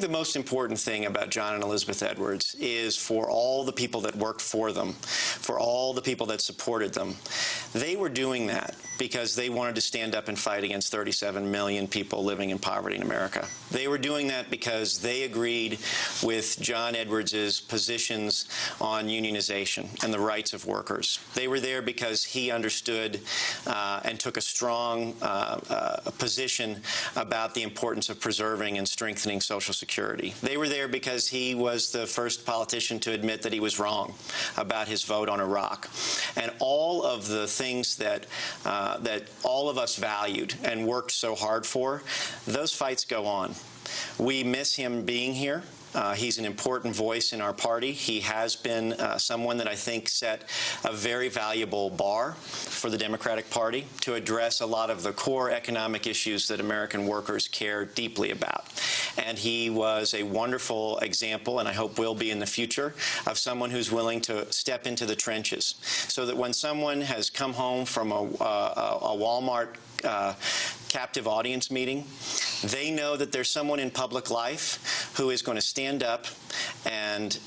The most important thing about John and Elizabeth Edwards is for all the people that worked for them, for all the people that supported them, they were doing that because they wanted to stand up and fight against 37 million people living in poverty in America. They were doing that because they agreed with John Edwards' positions on unionization and the rights of workers. They were there because he understood and took a strong position about the importance of preserving and strengthening Social Security. They were there because he was the first politician to admit that he was wrong about his vote on Iraq. And all of the things that that all of us valued and worked so hard for, those fights go on. We miss him being here. He's an important voice in our party. He has been someone that I think set a very valuable bar for the Democratic Party to address a lot of the core economic issues that American workers care deeply about. And he was a wonderful example, and I hope will be in the future, of someone who's willing to step into the trenches, so that when someone has come home from a Wal-mart captive audience meeting, they know that there's someone in public life who is going to stand up and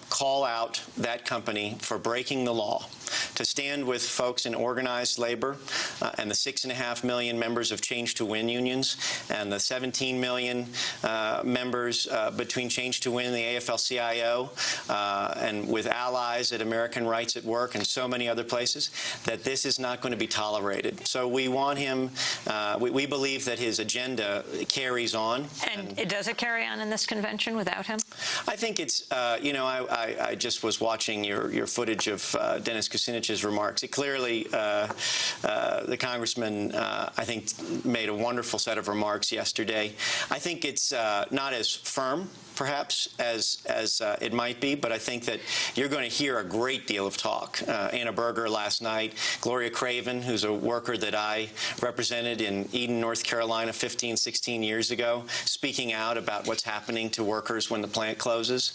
call out that company for breaking the law, to stand with folks in organized labor and the 6.5 million members of Change to Win unions and the 17 million members between Change to Win and the AFL-CIO and with allies at American Rights at Work and so many other places, that this is not going to be tolerated. So we want him, we believe that his agenda carries on. And does it carry on in this convention without him? I think it's, you know, I just was watching your footage of Dennis Kucinich's remarks. It clearly, the congressman, I think, made a wonderful set of remarks yesterday. I think it's not as firm, perhaps, as it might be, but I think that you're going to hear a great deal of talk. Anna Berger last night, Gloria Craven, who's a worker that I represented in Eden, North Carolina 15, 16 years ago, speaking out about what's happening to workers when the plant closes.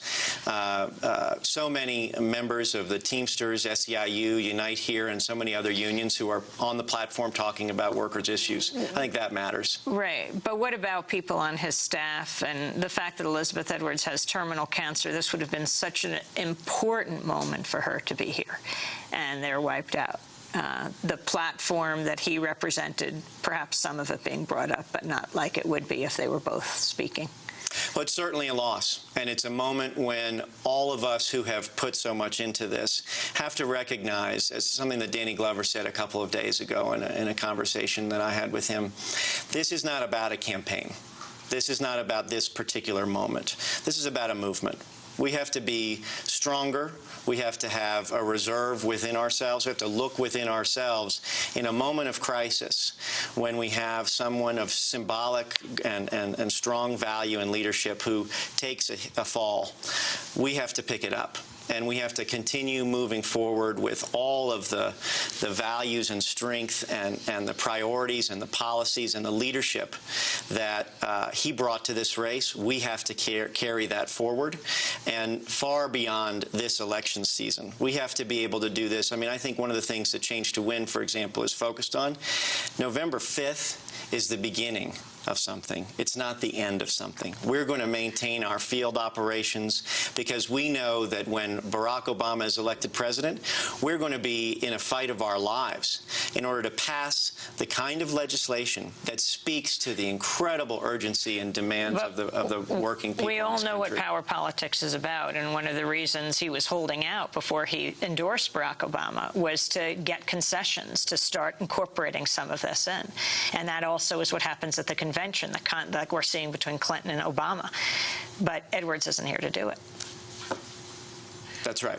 So many members of the Teamsters, SEIU, Unite Here, and so many other unions who are on the platform talking about workers' issues. I think that matters. Right. But what about people on his staff and the fact that Elizabeth Edwards has terminal cancer? This would have been such an important moment for her to be here, and they're wiped out. The platform that he represented, perhaps some of it being brought up, but not like it would be if they were both speaking. Well, it's certainly a loss, and it's a moment when all of us who have put so much into this have to recognize, as something that Danny Glover said a couple of days ago in a conversation that I had with him, this is not about a campaign. This is not about this particular moment. This is about a movement. We have to be stronger. We have to have a reserve within ourselves. We have to look within ourselves in a moment of crisis when we have someone of symbolic and strong value and leadership who takes a fall. We have to pick it up. And we have to continue moving forward with all of the values and strength and the priorities and the policies and the leadership that he brought to this race. We have to carry that forward and far beyond this election season. We have to be able to do this. I mean, I think one of the things that Change to Win, for example, is focused on, November 5th is the beginning of something. It's not the end of something. We're going to maintain our field operations because we know that when Barack Obama is elected president, we're going to be in a fight of our lives in order to pass the kind of legislation that speaks to the incredible urgency and demands of the working people. We all know what power politics is about, and one of the reasons he was holding out before he endorsed Barack Obama was to get concessions, to start incorporating some of this in. And that also is what happens at the convention, like we're seeing between Clinton and Obama. But Edwards isn't here to do it. That's right.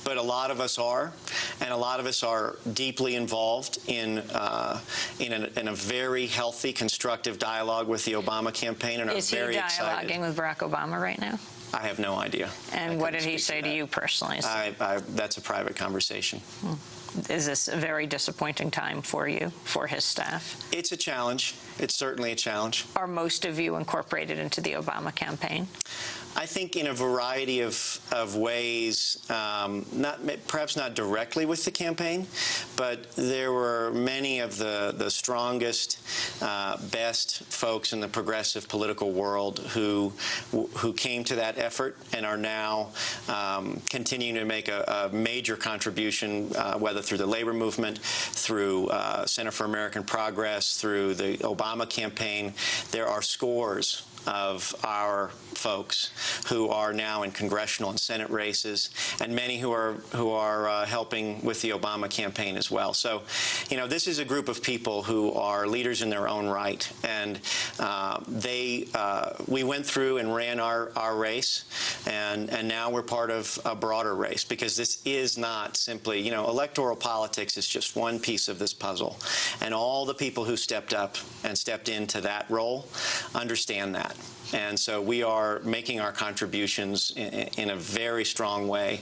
But a lot of us are, and a lot of us are deeply involved in a very healthy, constructive dialogue with the Obama campaign, and are very excited. Is he dialoguing with Barack Obama right now? I have no idea. And what did he say to you personally? That's a private conversation. Is this a very disappointing time for you, for his staff? It's a challenge. It's certainly a challenge. Are most of you incorporated into the Obama campaign? I think in a variety of ways, perhaps not directly with the campaign, but there were many of the strongest, best folks in the progressive political world who came to that effort and are now continuing to make a major contribution, whether through the labor movement, through Center for American Progress, through the Obama campaign. There are scores of our folks who are now in congressional and Senate races, and many who are helping with the Obama campaign as well. So, you know, this is a group of people who are leaders in their own right, and we went through and ran our race, and now we're part of a broader race, because this is not simply, you know, electoral politics is just one piece of this puzzle, and all the people who stepped up and stepped into that role understand that. And so we are making our contributions in a very strong way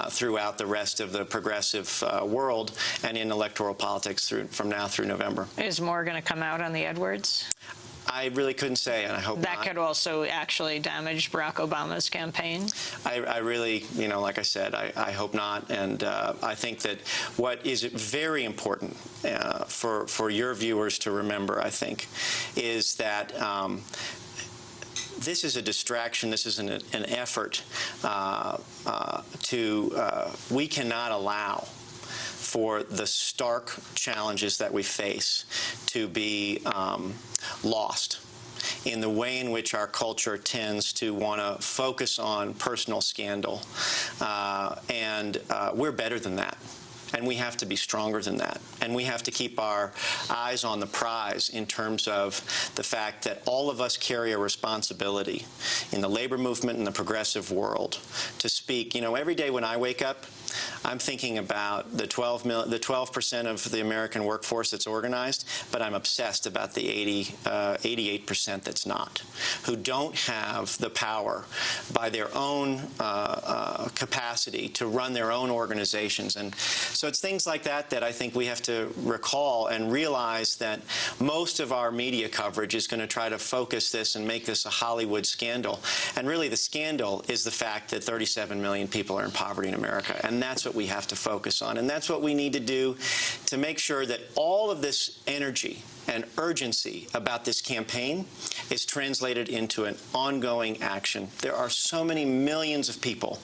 throughout the rest of the progressive world and in electoral politics from now through November. Is more going to come out on the Edwards? I really couldn't say, and I hope that not. Could also actually damage Barack Obama's campaign? I really, you know, like I said, I hope not. And I think that what is very important for your viewers to remember, I think, is that this is a distraction. This is an effort we cannot allow for the stark challenges that we face to be lost in the way in which our culture tends to want to focus on personal scandal. And we're better than that. And we have to be stronger than that. And we have to keep our eyes on the prize in terms of the fact that all of us carry a responsibility in the labor movement and the progressive world to speak. You know, every day when I wake up, I'm thinking about the 12% of the American workforce that's organized, but I'm obsessed about the 88% that's not, who don't have the power by their own capacity to run their own organizations. And so it's things like that that I think we have to recall and realize that most of our media coverage is going to try to focus this and make this a Hollywood scandal. And really the scandal is the fact that 37 million people are in poverty in America. And that's what we have to focus on. And that's what we need to do to make sure that all of this energy and urgency about this campaign is translated into an ongoing action. There are so many millions of people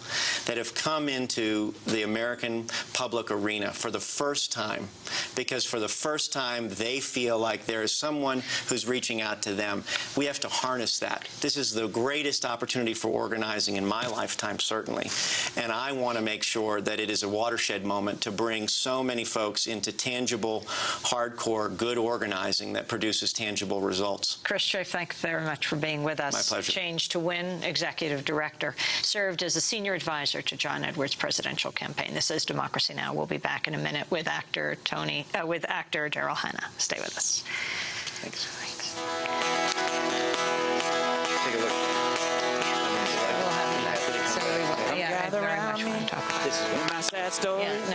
that have come into the American public arena for the first time, because for the first time they feel like there is someone who's reaching out to them. We have to harness that. This is the greatest opportunity for organizing in my lifetime, certainly. And I want to make sure that it is a watershed moment to bring so many folks into tangible, hardcore, good organizing that produces tangible results. Chris Schaaf, thank you very much for being with us. My pleasure. Change to Win, Executive Director, served as a senior advisor to John Edwards' presidential campaign. This is Democracy Now! We'll be back in a minute with actor Daryl Hannah. Stay with us. Thanks. Take a look. We'll have you back. So we will, yeah, I very much want to talk about This is my sad story. it. Yeah, no.